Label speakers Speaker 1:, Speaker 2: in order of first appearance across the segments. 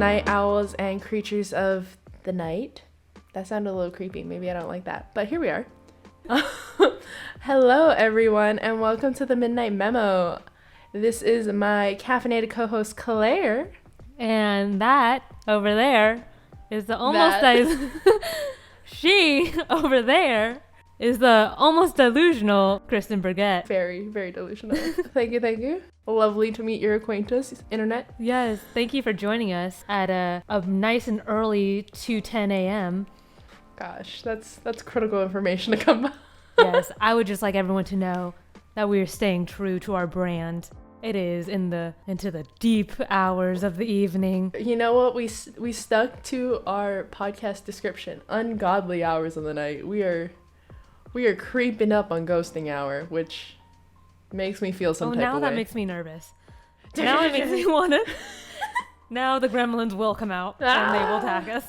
Speaker 1: night owls and creatures of the night. That sounded a little creepy. Maybe I don't like that. But here we are. Hello, everyone, and welcome to the Midnight Memo. This is my caffeinated co-host, Claire.
Speaker 2: And that over there is the she over there is the almost delusional Kristen Burgett.
Speaker 1: Very, very delusional. Thank you. Lovely to meet your acquaintance, internet.
Speaker 2: Yes, thank you for joining us at a nice and early 2:10 a.m.
Speaker 1: Gosh, that's critical information to come by.
Speaker 2: Yes, I would just like everyone to know that we are staying true to our brand. It is into the deep hours of the evening.
Speaker 1: You know what? We stuck to our podcast description. Ungodly hours of the night. We are creeping up on ghosting hour, which makes me feel some type of way.
Speaker 2: Now that makes me nervous. Now it makes me want to. Now the gremlins will come out and they will attack us.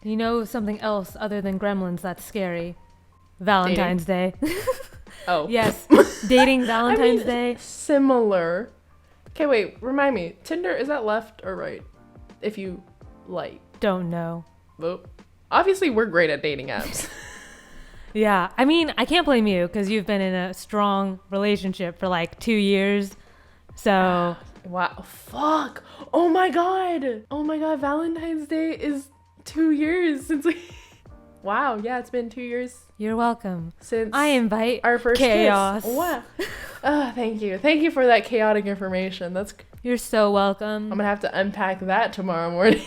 Speaker 2: You know something else other than gremlins that's scary? Valentine's Day.
Speaker 1: Oh.
Speaker 2: Yes. Dating Valentine's Day.
Speaker 1: Similar. Okay, wait. Remind me. Tinder, is that left or right? If you like.
Speaker 2: Don't know.
Speaker 1: Well, obviously, we're great at dating apps.
Speaker 2: Yeah. I mean, I can't blame you because you've been in a strong relationship for like 2 years. So.
Speaker 1: Wow. Fuck. Oh my God. Valentine's Day is 2 years since we... Wow. Yeah, it's been 2 years.
Speaker 2: You're welcome.
Speaker 1: Since
Speaker 2: I invite
Speaker 1: our first
Speaker 2: chaos.
Speaker 1: Kiss. Wow. Thank you for that chaotic information.
Speaker 2: You're so welcome.
Speaker 1: I'm gonna have to unpack that tomorrow morning.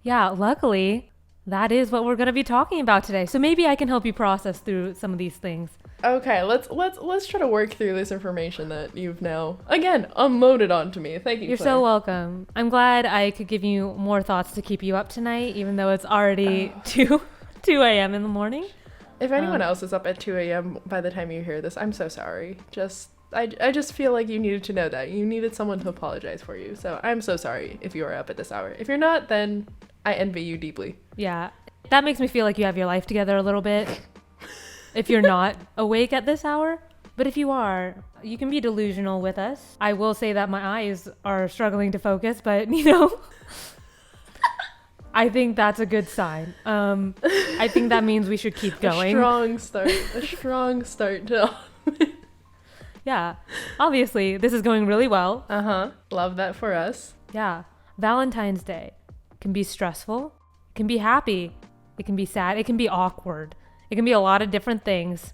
Speaker 2: Yeah, luckily that is what we're gonna be talking about today. So maybe I can help you process through some of these things.
Speaker 1: Okay, let's try to work through this information that you've now again unloaded onto me. Thank you.
Speaker 2: You're
Speaker 1: Claire.
Speaker 2: so welcome. I'm glad I could give you more thoughts to keep you up tonight, even though it's already 2 a.m. in the morning.
Speaker 1: If anyone else is up at 2 a.m. by the time you hear this, I'm so sorry. I just feel like you needed to know that. You needed someone to apologize for you. So I'm so sorry if you are up at this hour. If you're not, then I envy you deeply.
Speaker 2: Yeah. That makes me feel like you have your life together a little bit. If you're not awake at this hour. But if you are, you can be delusional with us. I will say that my eyes are struggling to focus, but I think that's a good sign. I think that means we should keep going.
Speaker 1: A strong start to...
Speaker 2: Yeah. Obviously, this is going really well.
Speaker 1: Love that for us.
Speaker 2: Yeah. Valentine's Day can be stressful. It can be happy. It can be sad. It can be awkward. It can be a lot of different things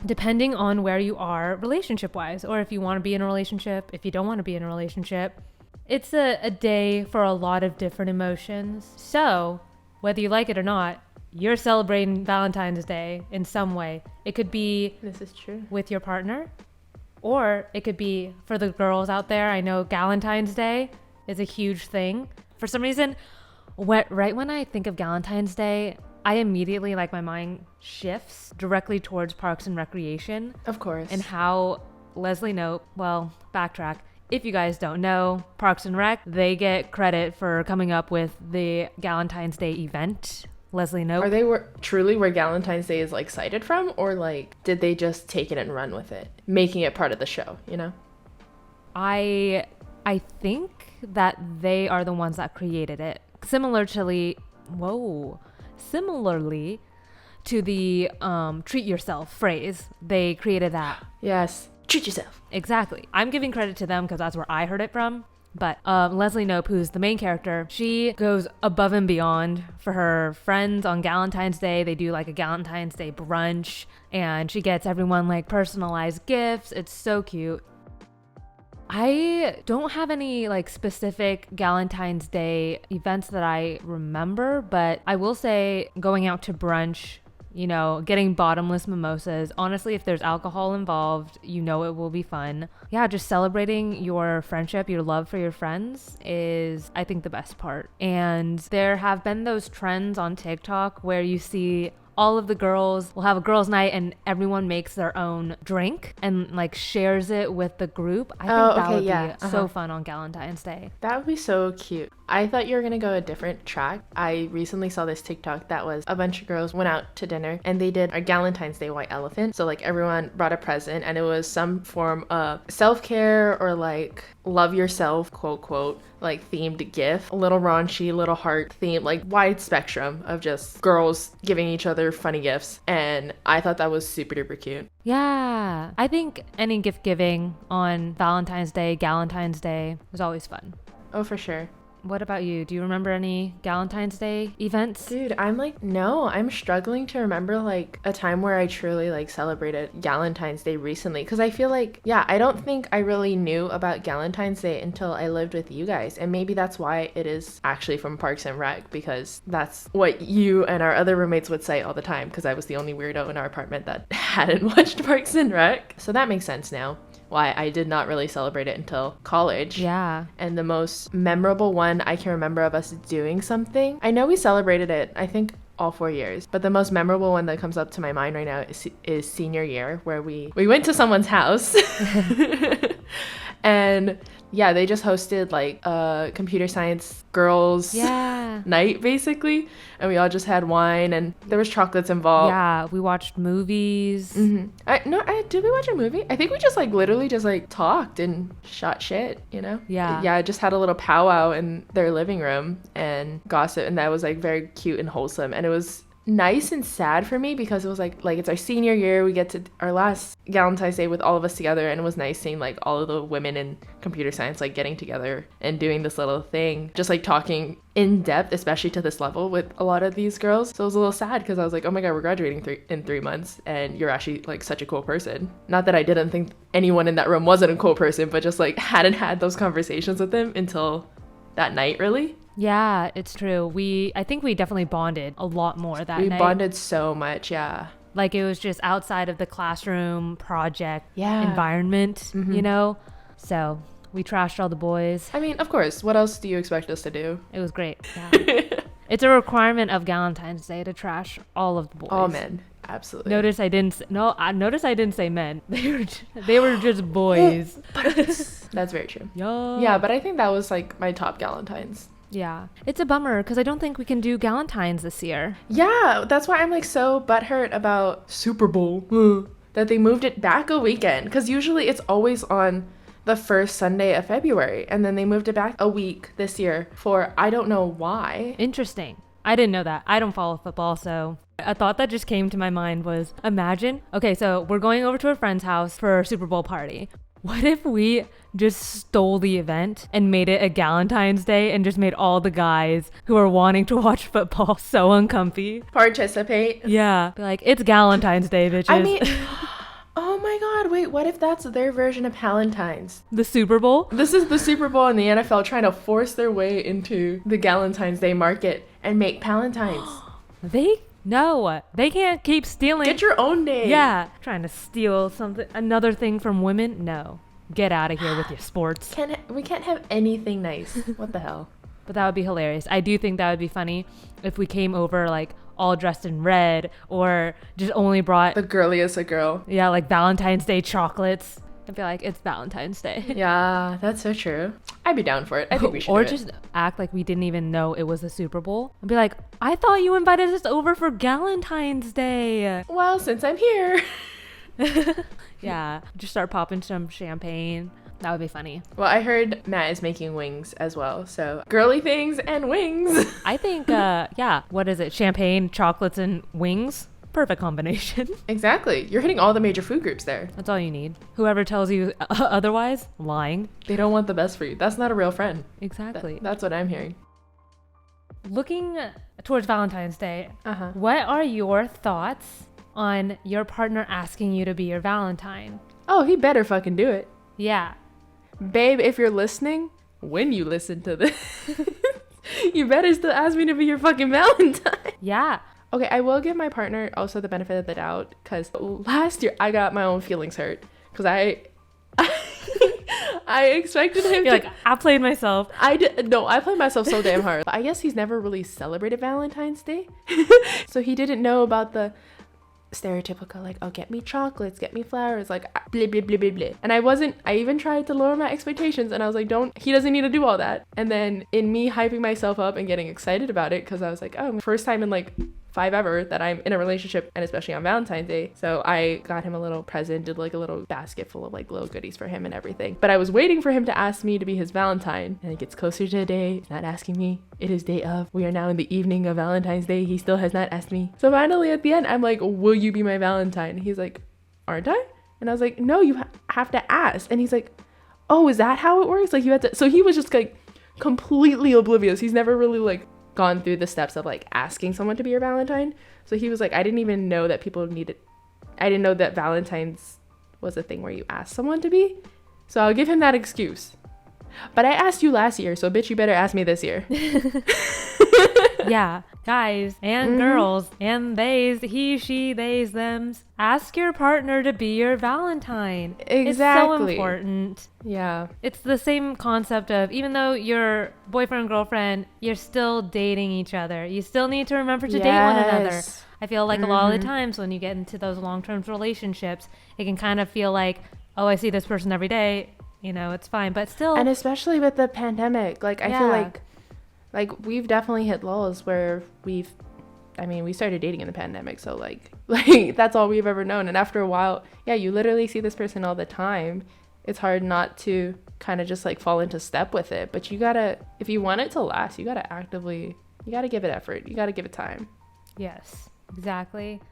Speaker 2: depending on where you are relationship-wise, or if you want to be in a relationship, if you don't want to be in a relationship. It's a day for a lot of different emotions. So, whether you like it or not, you're celebrating Valentine's Day in some way. It could be
Speaker 1: this is true
Speaker 2: with your partner, or it could be for the girls out there. I know Galentine's Day is a huge thing. For some reason, right when I think of Galentine's Day, I immediately, my mind shifts directly towards Parks and Recreation.
Speaker 1: Of course.
Speaker 2: And how Leslie Knope, backtrack. If you guys don't know, Parks and Rec, they get credit for coming up with the Galentine's Day event. Leslie Knope.
Speaker 1: Are they truly where Galentine's Day is cited from, or did they just take it and run with it, making it part of the show?
Speaker 2: I think that they are the ones that created it. Similarly to the treat yourself phrase, they created that.
Speaker 1: Yes. Treat yourself.
Speaker 2: Exactly. I'm giving credit to them because that's where I heard it from. But Leslie Knope, who's the main character, she goes above and beyond for her friends on Galentine's Day. They do a Galentine's Day brunch, and she gets everyone personalized gifts. It's so cute. I don't have any specific Galentine's Day events that I remember, but I will say going out to brunch, getting bottomless mimosas. Honestly, if there's alcohol involved, it will be fun. Yeah, just celebrating your friendship, your love for your friends is, I think, the best part. And there have been those trends on TikTok where you see all of the girls will have a girls' night and everyone makes their own drink and like shares it with the group. I think that would be so fun on Galentine's Day.
Speaker 1: That would be so cute. I thought you were gonna go a different track. I recently saw this TikTok that was a bunch of girls went out to dinner and they did a Galentine's Day white elephant. So like everyone brought a present and it was some form of self-care or like love yourself, quote, quote, like themed gift. A little raunchy, little heart theme, like wide spectrum of just girls giving each other funny gifts. And I thought that was super duper cute.
Speaker 2: Yeah. I think any gift giving on Valentine's Day, Galentine's Day was always fun.
Speaker 1: Oh, for sure.
Speaker 2: What about you? Do you remember any Galentine's Day events?
Speaker 1: Dude, I'm struggling to remember like a time where I truly like celebrated Galentine's Day recently. Cause I feel like, I don't think I really knew about Galentine's Day until I lived with you guys. And maybe that's why it is actually from Parks and Rec, because that's what you and our other roommates would say all the time. Cause I was the only weirdo in our apartment that hadn't watched Parks and Rec. So that makes sense now. Why I did not really celebrate it until college.
Speaker 2: Yeah.
Speaker 1: And the most memorable one I can remember of us doing something, I know we celebrated it, I think all 4 years, but the most memorable one that comes up to my mind right now is senior year, where we went to someone's house and they just hosted like a computer science girls night basically, and we all just had wine and there was chocolates involved.
Speaker 2: Yeah, we watched movies.
Speaker 1: Did we watch a movie? I think we just like literally just like talked and shot shit, you know? Yeah, just had a little powwow in their living room and gossip, and that was like very cute and wholesome, and it was nice and sad for me because it was like it's our senior year, we get to our last Valentine's Day with all of us together, and it was nice seeing like all of the women in computer science like getting together and doing this little thing, just like talking in depth, especially to this level with a lot of these girls. So it was a little sad because I was like, oh my god, we're graduating in 3 months and you're actually like such a cool person. Not that I didn't think anyone in that room wasn't a cool person, but just like hadn't had those conversations with them until that night, really.
Speaker 2: Yeah, it's true. I think we definitely bonded a lot more that night.
Speaker 1: We bonded so much, yeah.
Speaker 2: Like it was just outside of the classroom project environment, you know? So we trashed all the boys.
Speaker 1: I mean, of course. What else do you expect us to do?
Speaker 2: It was great. Yeah. It's a requirement of Galentine's Day to trash all of the boys.
Speaker 1: All men. Absolutely.
Speaker 2: Notice I didn't say men. They were just boys.
Speaker 1: That's very true.
Speaker 2: Yeah,
Speaker 1: but I think that was like my top Galentine's.
Speaker 2: Yeah. It's a bummer because I don't think we can do Galentine's this year.
Speaker 1: Yeah, that's why I'm like so butthurt about Super Bowl that they moved it back a weekend, because usually it's always on the first Sunday of February, and then they moved it back a week this year for I don't know why.
Speaker 2: Interesting. I didn't know that. I don't follow football, so a thought that just came to my mind was, imagine, okay, so we're going over to a friend's house for a Super Bowl party. What if we just stole the event and made it a Galentine's Day and just made all the guys who are wanting to watch football so uncomfy
Speaker 1: participate?
Speaker 2: Yeah. Be like, it's Galentine's Day, bitches.
Speaker 1: I mean, oh my god, wait, what if that's their version of Palentine's?
Speaker 2: The Super Bowl?
Speaker 1: This is the Super Bowl and the NFL trying to force their way into the Galentine's Day market and make Palentine's.
Speaker 2: No, they can't keep stealing.
Speaker 1: Get your own day.
Speaker 2: Yeah. Trying to steal another thing from women? No. Get out of here with your sports.
Speaker 1: We can't have anything nice. What the hell?
Speaker 2: But that would be hilarious. I do think that would be funny if we came over like all dressed in red, or just only brought
Speaker 1: the girliest a girl.
Speaker 2: Yeah, like Valentine's Day chocolates. I feel like it's Valentine's Day.
Speaker 1: Yeah, that's so true. I'd be down for it. I think we should.
Speaker 2: Or just act like we didn't even know it was the Super Bowl. And be like, I thought you invited us over for Galentine's Day.
Speaker 1: Well, since I'm here.
Speaker 2: Yeah, just start popping some champagne. That would be funny.
Speaker 1: Well, I heard Matt is making wings as well. So girly things and wings.
Speaker 2: I think, what is it? Champagne, chocolates, and wings? Perfect combination.
Speaker 1: Exactly. You're hitting all the major food groups there.
Speaker 2: That's all you need. Whoever tells you otherwise, lying.
Speaker 1: They don't want the best for you. That's not a real friend.
Speaker 2: Exactly.
Speaker 1: That's what I'm hearing.
Speaker 2: Looking towards Valentine's Day, what are your thoughts on your partner asking you to be your Valentine?
Speaker 1: Oh, he better fucking do it.
Speaker 2: Yeah.
Speaker 1: Babe, if you're listening, when you listen to this, you better still ask me to be your fucking Valentine.
Speaker 2: Yeah.
Speaker 1: Okay, I will give my partner also the benefit of the doubt, because last year I got my own feelings hurt because I expected him
Speaker 2: You're
Speaker 1: to.
Speaker 2: like, I played myself.
Speaker 1: I played myself so damn hard. But I guess he's never really celebrated Valentine's Day. So he didn't know about the stereotypical, like, oh, get me chocolates, get me flowers, like, blah, blah, blah, blah, blah. And I even tried to lower my expectations, and I was like, he doesn't need to do all that. And then in me hyping myself up and getting excited about it, because I was like, oh, first time in like 5 ever that I'm in a relationship, and especially on Valentine's Day. So I got him a little present, did like a little basket full of like little goodies for him and everything. But I was waiting for him to ask me to be his Valentine, and it gets closer to the day. He's not asking me. It is day of. We are now in the evening of Valentine's Day. He still has not asked me. So finally at the end, I'm like, will you be my Valentine? He's like, aren't I? And I was like, no, you have to ask. And he's like, oh, is that how it works? Like, you had to. So he was just like completely oblivious. He's never really like gone through the steps of like asking someone to be your Valentine. So he was like, I didn't even know that people needed, I didn't know that Valentine's was a thing where you ask someone to be. So I'll give him that excuse. But I asked you last year, so bitch, you better ask me this year.
Speaker 2: Yeah, guys and girls and theys, he, she, theys, thems. Ask your partner to be your Valentine.
Speaker 1: Exactly.
Speaker 2: It's so important.
Speaker 1: Yeah.
Speaker 2: It's the same concept of, even though you're boyfriend, girlfriend, you're still dating each other. You still need to remember to date one another. I feel like a lot of the times when you get into those long-term relationships, it can kind of feel like, oh, I see this person every day. You know, it's fine, but still.
Speaker 1: And especially with the pandemic, like, I feel like we've definitely hit lulls where we started dating in the pandemic. So like that's all we've ever known. And after a while, yeah, you literally see this person all the time. It's hard not to kind of just like fall into step with it. But you gotta, if you want it to last, you gotta give it effort. You gotta give it time.
Speaker 2: Yes, exactly.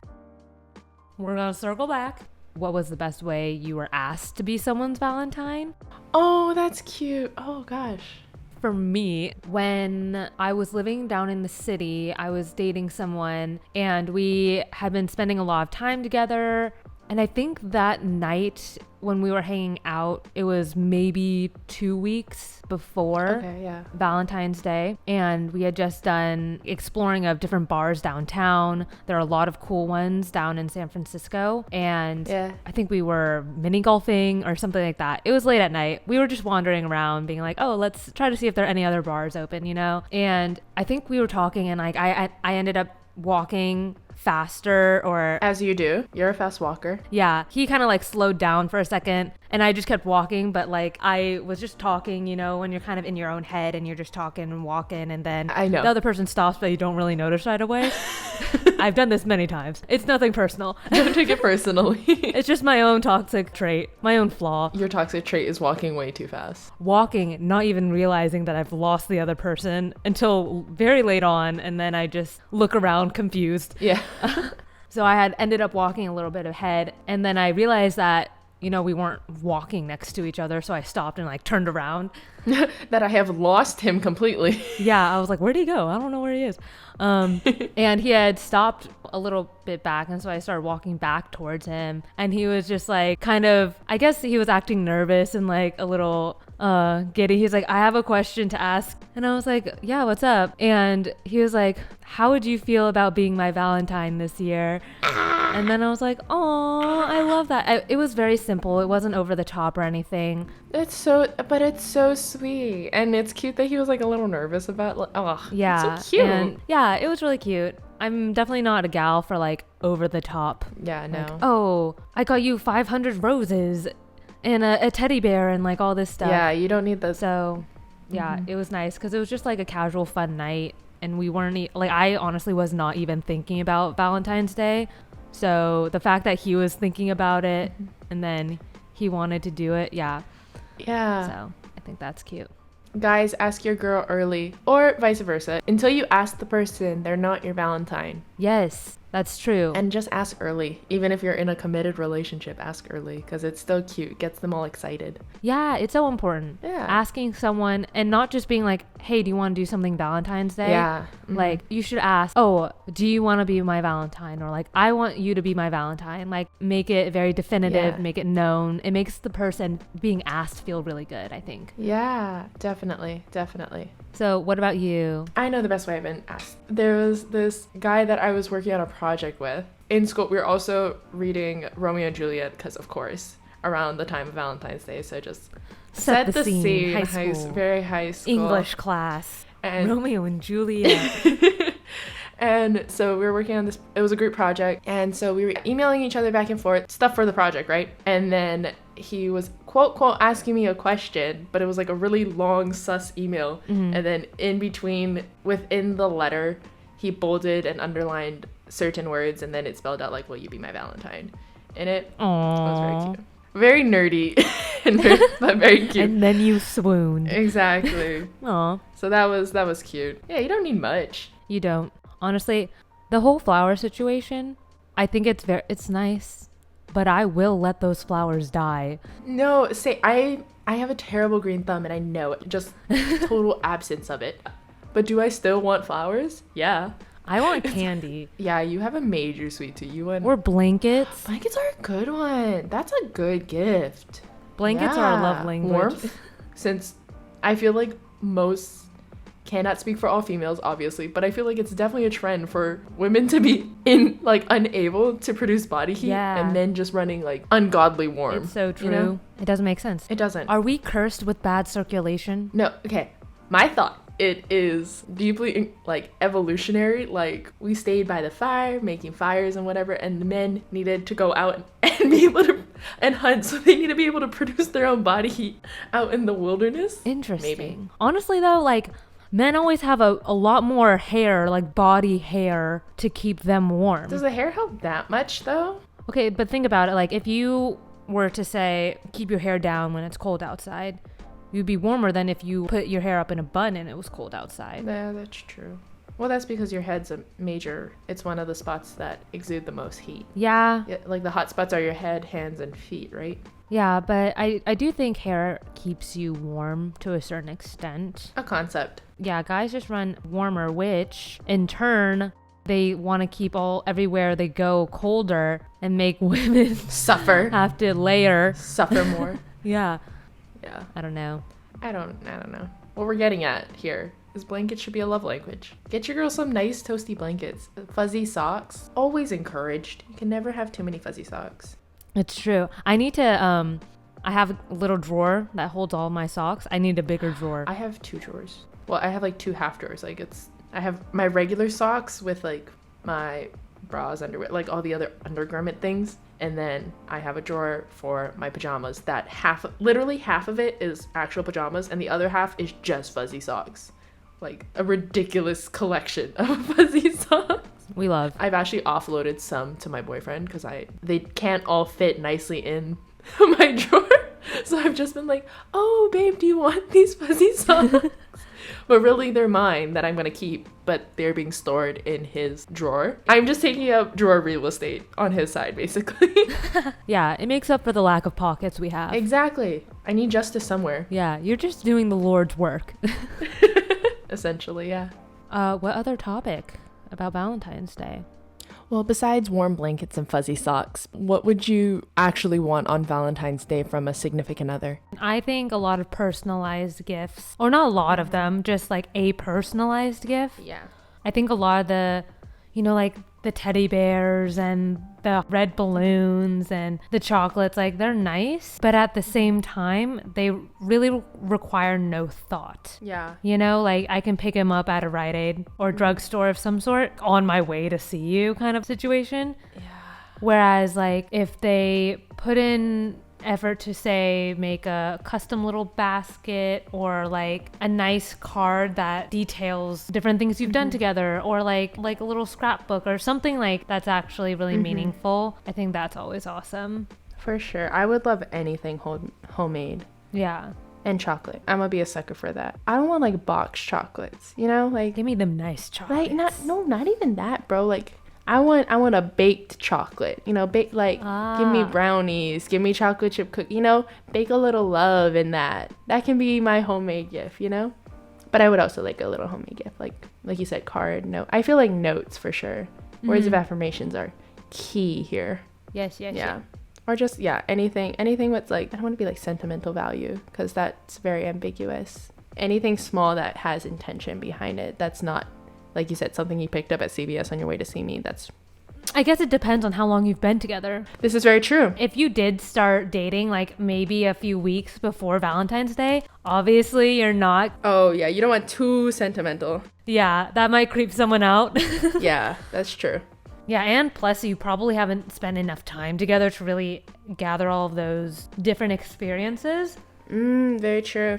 Speaker 2: We're gonna circle back. What was the best way you were asked to be someone's Valentine?
Speaker 1: Oh, that's cute. Oh, gosh.
Speaker 2: For me, when I was living down in the city, I was dating someone and we had been spending a lot of time together. And I think that night when we were hanging out, it was maybe 2 weeks before Valentine's Day. And we had just done exploring of different bars downtown. There are a lot of cool ones down in San Francisco. And I think we were mini golfing or something like that. It was late at night. We were just wandering around being like, oh, let's try to see if there are any other bars open, you know? And I think we were talking and like I ended up walking faster, or
Speaker 1: as you do, you're a fast walker.
Speaker 2: Yeah, he kind of like slowed down for a second and I just kept walking, but like I was just talking, you know, when you're kind of in your own head and you're just talking and walking, and then
Speaker 1: I know
Speaker 2: the other person stops but you don't really notice right away. I've done this many times. It's nothing personal.
Speaker 1: Don't take it personally.
Speaker 2: It's just my own toxic trait, my own flaw.
Speaker 1: Your toxic trait is walking way too fast.
Speaker 2: Walking, not even realizing that I've lost the other person until very late on, and then I just look around confused.
Speaker 1: Yeah.
Speaker 2: So I had ended up walking a little bit ahead, and then I realized that, you know, we weren't walking next to each other, so I stopped and like turned around.
Speaker 1: That I have lost him completely.
Speaker 2: Yeah, I was like, where'd he go? I don't know where he is. And he had stopped a little bit back, and so I started walking back towards him, and he was just like kind of, I guess he was acting nervous and like a little giddy. He's like, I have a question to ask. And I was like, yeah, what's up? And he was like, how would you feel about being my Valentine this year? And then I was like, oh, I love that. It was very simple. It wasn't over the top or anything.
Speaker 1: It's so sweet. And it's cute that he was like a little nervous about, like, oh,
Speaker 2: yeah,
Speaker 1: it's so cute.
Speaker 2: And yeah, it was really cute. I'm definitely not a gal for like over the top.
Speaker 1: Yeah, no.
Speaker 2: Like, oh, I got you 500 roses and a teddy bear and like all this stuff.
Speaker 1: Yeah, you don't need those.
Speaker 2: So yeah, it was nice because it was just like a casual fun night, and we weren't like, I honestly was not even thinking about Valentine's Day. So the fact that he was thinking about it and then he wanted to do it, yeah. So I think that's cute.
Speaker 1: Guys, ask your girl early, or vice versa. Until you ask the person, they're not your Valentine.
Speaker 2: Yes, that's true.
Speaker 1: And just ask early. Even if you're in a committed relationship, ask early, because it's still cute. Gets them all excited.
Speaker 2: Yeah, it's so important.
Speaker 1: Yeah.
Speaker 2: Asking someone, and not just being like, hey, do you want to do something Valentine's Day?
Speaker 1: Yeah. Mm-hmm.
Speaker 2: Like, you should ask, oh, do you want to be my Valentine? Or like, I want you to be my Valentine. Like, make it very definitive, make it known. It makes the person being asked feel really good, I think.
Speaker 1: Yeah, definitely.
Speaker 2: So what about you?
Speaker 1: I know the best way I've been asked. There was this guy that I was working on a project with in school. We were also reading Romeo and Juliet, because of course. around the time of Valentine's Day. So just
Speaker 2: Set the scene. High school.
Speaker 1: Very high school.
Speaker 2: English class.
Speaker 1: And
Speaker 2: Romeo and Juliet.
Speaker 1: And so we were working on this, it was a group project, and so we were emailing each other back and forth, stuff for the project, right? And then he was quote asking me a question, but it was like a really long sus email. And then in between, within the letter, he bolded and underlined certain words, and then it spelled out like, "Will you be my Valentine?" in it.
Speaker 2: Aww.
Speaker 1: It was very cute. Very nerdy, but very cute.
Speaker 2: And then you swooned.
Speaker 1: Exactly.
Speaker 2: Aw.
Speaker 1: So that was cute. Yeah, you don't need much.
Speaker 2: You don't. Honestly, the whole flower situation, I think it's nice, but I will let those flowers die.
Speaker 1: No, I have a terrible green thumb and I know it. Just total absence of it. But do I still want flowers? Yeah.
Speaker 2: I want candy.
Speaker 1: Yeah, you have a major sweet tooth. You want
Speaker 2: Or blankets.
Speaker 1: blankets are a good one. That's a good gift.
Speaker 2: Blankets are a love language.
Speaker 1: Warmth. Since I feel like most cannot speak for all females, obviously, but I feel like it's definitely a trend for women to be unable to produce body heat, and men just running like ungodly warm.
Speaker 2: It's so true.
Speaker 1: You know?
Speaker 2: It doesn't make sense.
Speaker 1: It doesn't.
Speaker 2: Are we cursed with bad circulation?
Speaker 1: No, okay. My thought, it is deeply like evolutionary. Like we stayed by the fire, making fires and whatever, and the men needed to go out and be able to and hunt, so they need to be able to produce their own body heat out in the wilderness.
Speaker 2: Interesting.
Speaker 1: Maybe.
Speaker 2: Honestly though, like men always have a lot more hair, like body hair, to keep them warm.
Speaker 1: Does the hair help that much though?
Speaker 2: Okay, but think about it. Like if you were to say, keep your hair down when it's cold outside, you'd be warmer than if you put your hair up in a bun and it was cold outside.
Speaker 1: Yeah, that's true. Well, that's because your head's it's one of the spots that exude the most heat.
Speaker 2: Yeah.
Speaker 1: Like the hot spots are your head, hands, and feet, right?
Speaker 2: Yeah, but I do think hair keeps you warm to a certain extent.
Speaker 1: A concept.
Speaker 2: Yeah, guys just run warmer, which in turn, they want to keep everywhere they go colder and make women
Speaker 1: suffer.
Speaker 2: Have to layer.
Speaker 1: Suffer more.
Speaker 2: Yeah.
Speaker 1: Yeah.
Speaker 2: I don't know.
Speaker 1: I don't know. What we're getting at here is blankets should be a love language. Get your girl some nice toasty blankets. Fuzzy socks. Always encouraged. You can never have too many fuzzy socks.
Speaker 2: It's true. I need to, I have a little drawer that holds all my socks. I need a bigger drawer.
Speaker 1: I have 2 drawers. Well, I have like 2 half drawers. Like I have my regular socks with like my bras, underwear, like all the other undergarment things. And then I have a drawer for my pajamas that literally half of it is actual pajamas and the other half is just fuzzy socks. Like a ridiculous collection of fuzzy socks.
Speaker 2: We love.
Speaker 1: I've actually offloaded some to my boyfriend because they can't all fit nicely in my drawer. So I've just been like, oh babe, do you want these fuzzy socks? But really they're mine that I'm going to keep, but they're being stored in his drawer. I'm just taking up drawer real estate on his side, basically.
Speaker 2: Yeah, it makes up for the lack of pockets we have.
Speaker 1: Exactly. I need justice somewhere.
Speaker 2: Yeah, you're just doing the Lord's work.
Speaker 1: Essentially, yeah.
Speaker 2: What other topic about Valentine's Day?
Speaker 1: Well, besides warm blankets and fuzzy socks, what would you actually want on Valentine's Day from a significant other?
Speaker 2: I think a lot of personalized gifts, or not a lot of them, just like a personalized gift.
Speaker 1: Yeah.
Speaker 2: I think a lot of the, like the teddy bears and the red balloons and the chocolates, like they're nice, but at the same time, they really require no thought.
Speaker 1: Yeah.
Speaker 2: Like I can pick him up at a Rite Aid or drugstore of some sort on my way to see you kind of situation.
Speaker 1: Yeah.
Speaker 2: Whereas like if they put in effort to say make a custom little basket or like a nice card that details different things you've done together, or like a little scrapbook or something like that's actually really meaningful, I think that's always awesome.
Speaker 1: For sure. I would love anything homemade.
Speaker 2: Yeah.
Speaker 1: And chocolate. I'm gonna be a sucker for that. I don't want like boxed chocolates, like
Speaker 2: give me them nice chocolates.
Speaker 1: Like not even that, bro. Like I want a baked chocolate, bake give me brownies, give me chocolate chip cookie, bake a little love in that. That can be my homemade gift, But I would also like a little homemade gift, like you said, card, note. I feel like notes for sure. Words of affirmations are key here.
Speaker 2: Yes.
Speaker 1: Yeah. Or just, anything with I don't want to be like sentimental value because that's very ambiguous. Anything small that has intention behind it, that's not, like you said, something you picked up at CVS on your way to see me, that's
Speaker 2: I guess it depends on how long you've been together.
Speaker 1: This is very true.
Speaker 2: If you did start dating like maybe a few weeks before Valentine's Day, obviously you're not.
Speaker 1: Oh, yeah. You don't want too sentimental.
Speaker 2: Yeah, that might creep someone out.
Speaker 1: Yeah, that's true.
Speaker 2: Yeah, and plus you probably haven't spent enough time together to really gather all of those different experiences.
Speaker 1: Very true.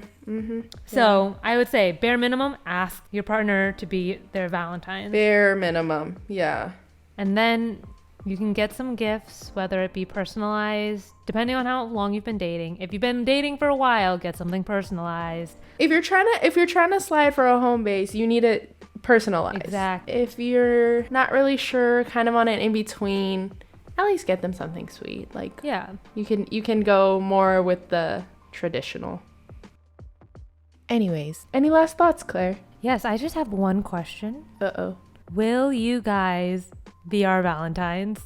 Speaker 2: So I would say bare minimum, ask your partner to be their Valentine.
Speaker 1: Bare minimum. Yeah.
Speaker 2: And then you can get some gifts, whether it be personalized, depending on how long you've been dating. If you've been dating for a while, get something personalized.
Speaker 1: If you're trying to slide for a home base, you need it personalized.
Speaker 2: Exactly.
Speaker 1: If you're not really sure, kind of on an in between, at least get them something sweet. Like,
Speaker 2: yeah,
Speaker 1: you can go more with the traditional. Anyways, any last thoughts, Claire?
Speaker 2: Yes, I just have one question.
Speaker 1: Uh-oh.
Speaker 2: Will you guys be our Valentines?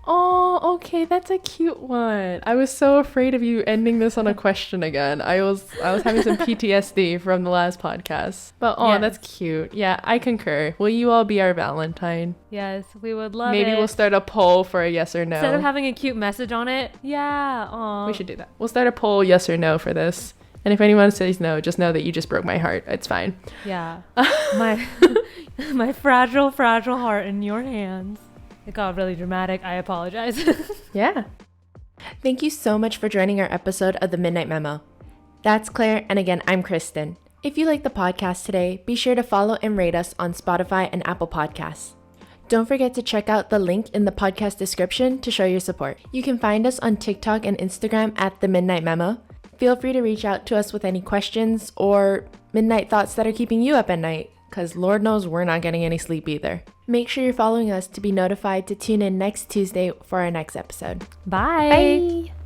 Speaker 1: Oh, okay, that's a cute one. I was so afraid of you ending this on a question again. I was having some PTSD from the last podcast. But
Speaker 2: Yes.
Speaker 1: that's cute. Yeah, I concur. Will you all be our Valentine?
Speaker 2: Yes, we would love it.
Speaker 1: Maybe we'll start a poll for a yes or no.
Speaker 2: Instead of having a cute message on it, yeah. Aw.
Speaker 1: We should do that. We'll start a poll, yes or no, for this. And if anyone says no, just know that you just broke my heart. It's fine.
Speaker 2: Yeah. my fragile heart in your hands. It got really dramatic. I apologize.
Speaker 1: Yeah. Thank you so much for joining our episode of the Midnight Memo. That's Claire, and again, I'm Kristen. If you like the podcast today, be sure to follow and rate us on Spotify and Apple Podcasts. Don't forget to check out the link in the podcast description to show your support. You can find us on TikTok and Instagram at the Midnight Memo. Feel free to reach out to us with any questions or midnight thoughts that are keeping you up at night, because Lord knows we're not getting any sleep either. Make sure you're following us to be notified to tune in next Tuesday for our next episode.
Speaker 2: Bye.
Speaker 1: Bye.